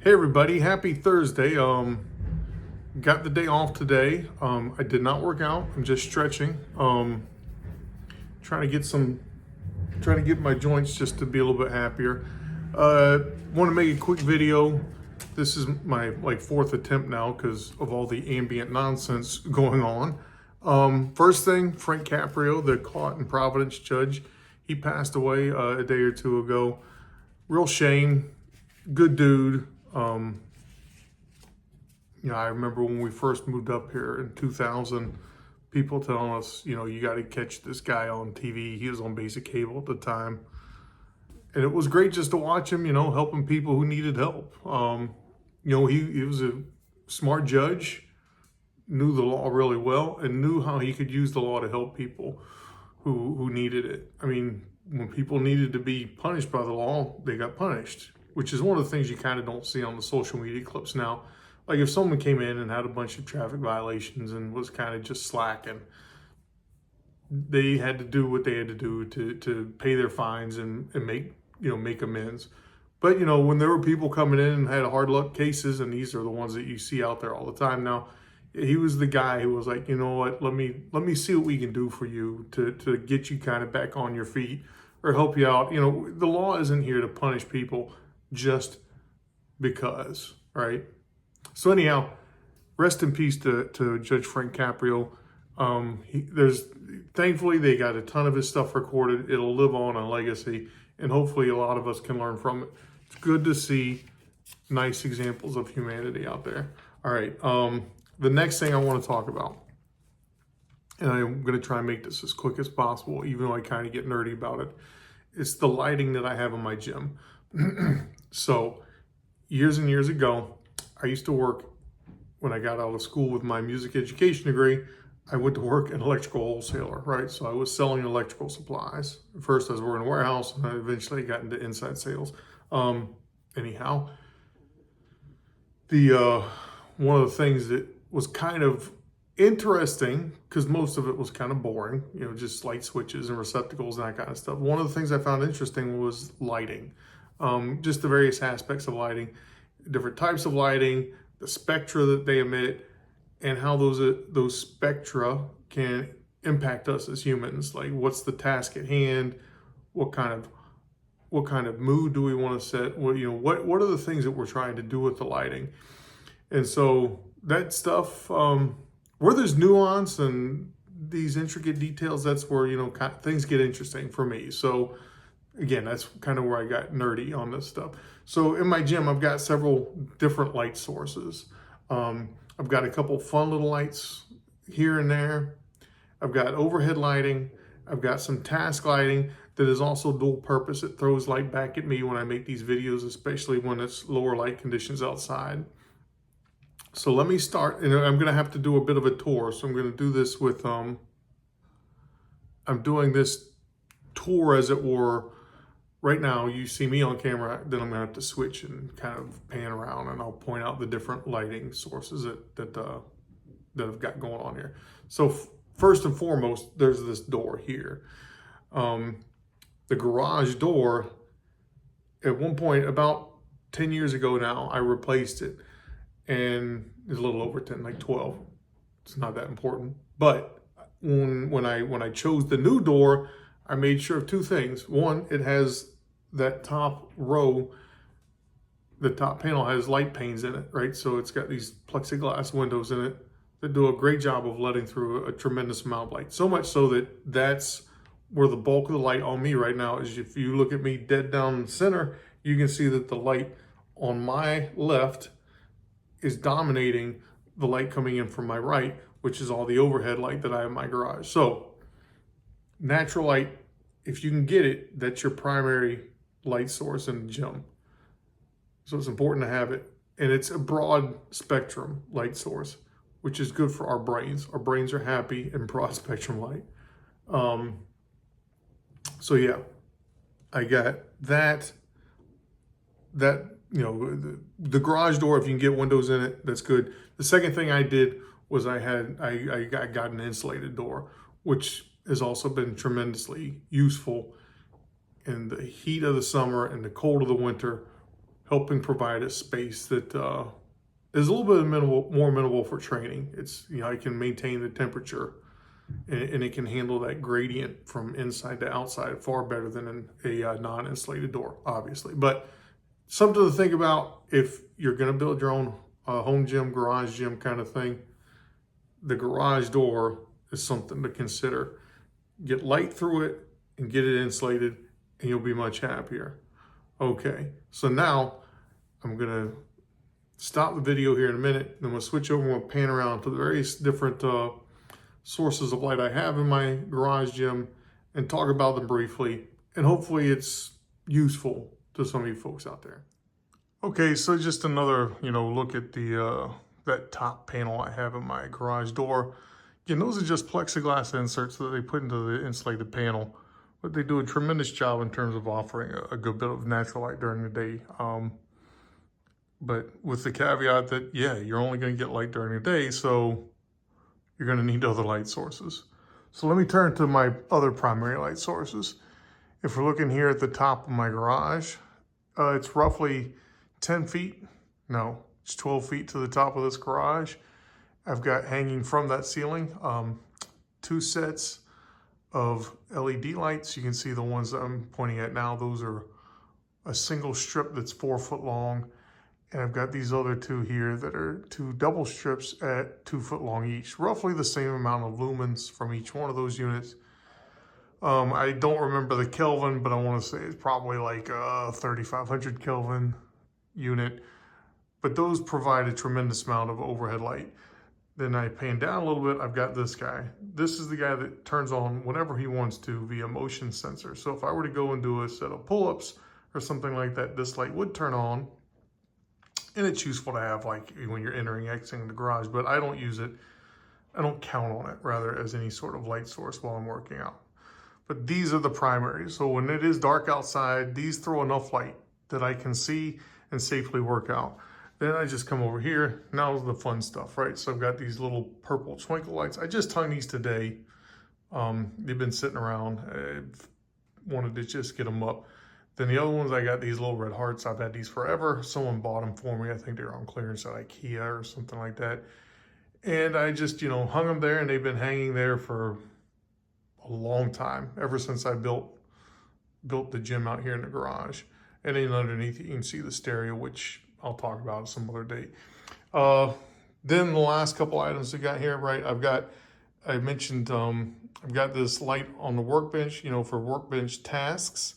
Hey everybody, happy Thursday. Got the day off today. I did not work out. I'm just stretching. Trying to get trying to get my joints just to be a little bit happier. Want to make a quick video. This is my fourth attempt now because of all the ambient nonsense going on. First thing, Frank Caprio, the caught in Providence judge, he passed away a day or two ago. Real shame. Good dude. I remember when we first moved up here in 2000, people telling us, you got to catch this guy on TV. He was on basic cable at the time. And it was great just to watch him, helping people who needed help. He was a smart judge, knew the law really well, and knew how he could use the law to help people who needed it. I mean, when people needed to be punished by the law, they got punished, which is one of the things you kind of don't see on the social media clips now. Like if someone came in and had a bunch of traffic violations and was kind of just slacking, they had to do what they had to do to pay their fines and make amends. But when there were people coming in and had hard luck cases, and these are the ones that you see out there all the time now, he was the guy who was like, you know what, let me see what we can do for you to get you kind of back on your feet or help you out. The law isn't here to punish people just because, right? So anyhow, rest in peace to Judge Frank Caprio. Thankfully they got a ton of his stuff recorded. It'll live on a legacy, and hopefully a lot of us can learn from it. It's good to see nice examples of humanity out there. All right, the next thing I want to talk about, and I'm going to try and make this as quick as possible, even though I kind of get nerdy about it. It's the lighting that I have in my gym. So years and years ago, I used to work, when I got out of school with my music education degree, I went to work an electrical wholesaler, right? So I was selling electrical supplies. First I was working in a warehouse, and I eventually got into inside sales. Anyhow, one of the things that was kind of interesting, because most of it was kind of boring, just light switches and receptacles and that kind of stuff. One of the things I found interesting was lighting, just the various aspects of lighting, different types of lighting, the spectra that they emit, and how those spectra can impact us as humans. Like, what's the task at hand? What kind of mood do we want to set? What are the things that we're trying to do with the lighting? And so that stuff, where there's nuance and these intricate details, that's where things get interesting for me. So again, that's kind of where I got nerdy on this stuff. So in my gym, I've got several different light sources. I've got a couple fun little lights here and there. I've got overhead lighting. I've got some task lighting that is also dual purpose. It throws light back at me when I make these videos, especially when it's lower light conditions outside. So let me start, and I'm going to have to do a bit of a tour. So I'm going to do this with, I'm doing this tour, as it were. Right now, you see me on camera, then I'm gonna have to switch and kind of pan around, and I'll point out the different lighting sources that I've got going on here. So first and foremost, there's this door here. The garage door, at one point, about 10 years ago now, I replaced it, and it's a little over 10, like 12. It's not that important. But when I chose the new door, I made sure of two things. One, it has that top row, the top panel has light panes in it, right? So it's got these plexiglass windows in it that do a great job of letting through a tremendous amount of light. So much so that that's where the bulk of the light on me right now is. If you look at me dead down in the center, you can see that the light on my left is dominating the light coming in from my right, which is all the overhead light that I have in my garage. So natural light, if you can get it, that's your primary light source in the gym. So it's important to have it. And it's a broad spectrum light source, which is good for our brains. Our brains are happy in broad spectrum light. So yeah, I got that, the garage door, if you can get windows in it, that's good. The second thing I did was I got an insulated door, which has also been tremendously useful in the heat of the summer and the cold of the winter. helping provide a space that is a little bit more amenable for training. It's, you know, I can maintain the temperature, and it can handle that gradient from inside to outside far better than a non-insulated door, obviously. But something to think about if you're going to build your own home gym, garage gym kind of thing. The garage door is something to consider. Get light through it and get it insulated, and you'll be much happier. Okay, so now I'm going to stop the video here in a minute. Then we'll switch over and we'll pan around to the various different sources of light I have in my garage gym and talk about them briefly. And hopefully it's useful to some of you folks out there. Okay, so just another, look at the that top panel I have in my garage door. Again, those are just plexiglass inserts that they put into the insulated panel, but they do a tremendous job in terms of offering a good bit of natural light during the day. But with the caveat that, yeah, you're only going to get light during the day, so you're going to need other light sources. So let me turn to my other primary light sources. If we're looking here at the top of my garage, it's roughly 10 feet. No, it's 12 feet to the top of this garage. I've got hanging from that ceiling 2 sets of LED lights. You can see the ones that I'm pointing at now. Those are a single strip that's 4 foot long. And I've got these other 2 here that are 2 double strips at 2 foot long each. Roughly the same amount of lumens from each one of those units. I don't remember the Kelvin, but I want to say it's probably like a 3,500 Kelvin unit. But those provide a tremendous amount of overhead light. Then I pan down a little bit, I've got this guy. This is the guy that turns on whenever he wants to via motion sensor. So if I were to go and do a set of pull-ups or something like that, this light would turn on. And it's useful to have like when you're entering, exiting the garage, but I don't use it. I don't count on it rather as any sort of light source while I'm working out. But these are the primaries. So when it is dark outside, these throw enough light that I can see and safely work out. Then I just come over here. Now the fun stuff, right? So I've got these little purple twinkle lights. I just hung these today. They've been sitting around. I wanted to just get them up. Then the other ones, I got these little red hearts. I've had these forever. Someone bought them for me. I think they were on clearance at IKEA or something like that. And I just, hung them there, and they've been hanging there for a long time, ever since I built the gym out here in the garage. And then underneath you can see the stereo, which I'll talk about some other date. Then the last couple items we got here, right? I mentioned I've got this light on the workbench, for workbench tasks.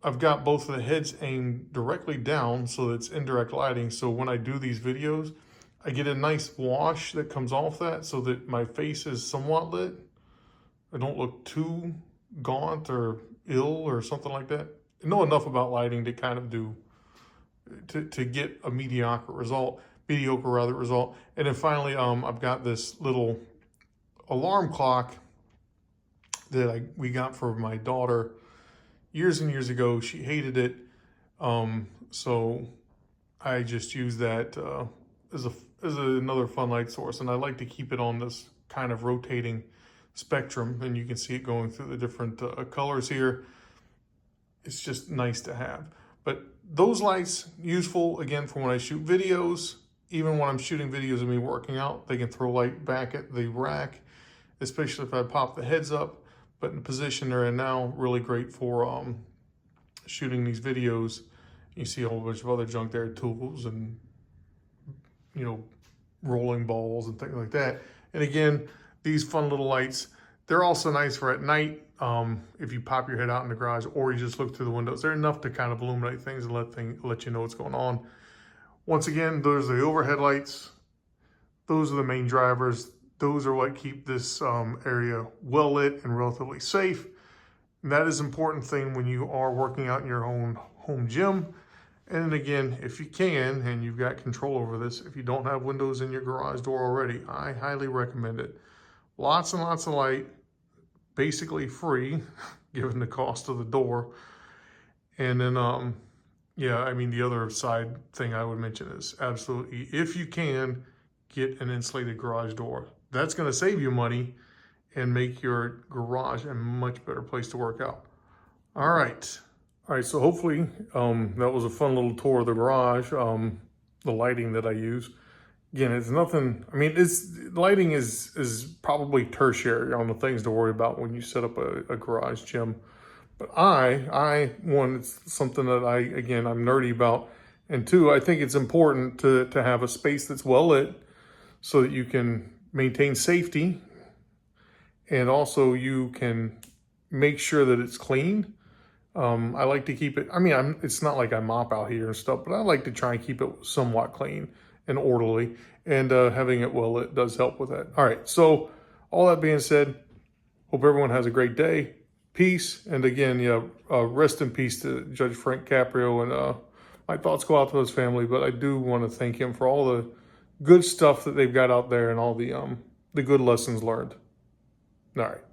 I've got both of the heads aimed directly down, so it's indirect lighting. So when I do these videos, I get a nice wash that comes off that so that my face is somewhat lit. I don't look too gaunt or ill or something like that. I know enough about lighting to kind of to get a mediocre result. And then finally, I've got this little alarm clock that we got for my daughter years and years ago. She hated it, so I just use that as another fun light source, and I like to keep it on this kind of rotating spectrum, and you can see it going through the different colors here. It's just nice to have. But those lights, useful, again, for when I shoot videos. Even when I'm shooting videos of me working out, they can throw light back at the rack, especially if I pop the heads up. But in the position they're in now, really great for shooting these videos. You see a whole bunch of other junk there, tools and, rolling balls and things like that. And again, these fun little lights, they're also nice for at night. If you pop your head out in the garage or you just look through the windows, they're enough to kind of illuminate things and let you know what's going on. Once again, those are the overhead lights. Those are the main drivers. Those are what keep this area well lit and relatively safe. And that is an important thing when you are working out in your own home gym. And again, if you can, and you've got control over this, if you don't have windows in your garage door already, I highly recommend it. Lots and lots of light, basically free, given the cost of the door. And then, the other side thing I would mention is absolutely, if you can, get an insulated garage door. That's going to save you money and make your garage a much better place to work out. All right. All right, so hopefully that was a fun little tour of the garage, the lighting that I use. Again, it's nothing, I mean, lighting is probably tertiary on the things to worry about when you set up a garage gym. But one, it's something that I'm nerdy about. And two, I think it's important to have a space that's well lit so that you can maintain safety, and also you can make sure that it's clean. I like to keep it, I mean, it's not like I mop out here and stuff, but I like to try and keep it somewhat clean and orderly, and having it well lit does help with that. All right, so all that being said, hope everyone has a great day. Peace, and again, rest in peace to Judge Frank Caprio, and my thoughts go out to his family, but I do want to thank him for all the good stuff that they've got out there and all the good lessons learned. All right.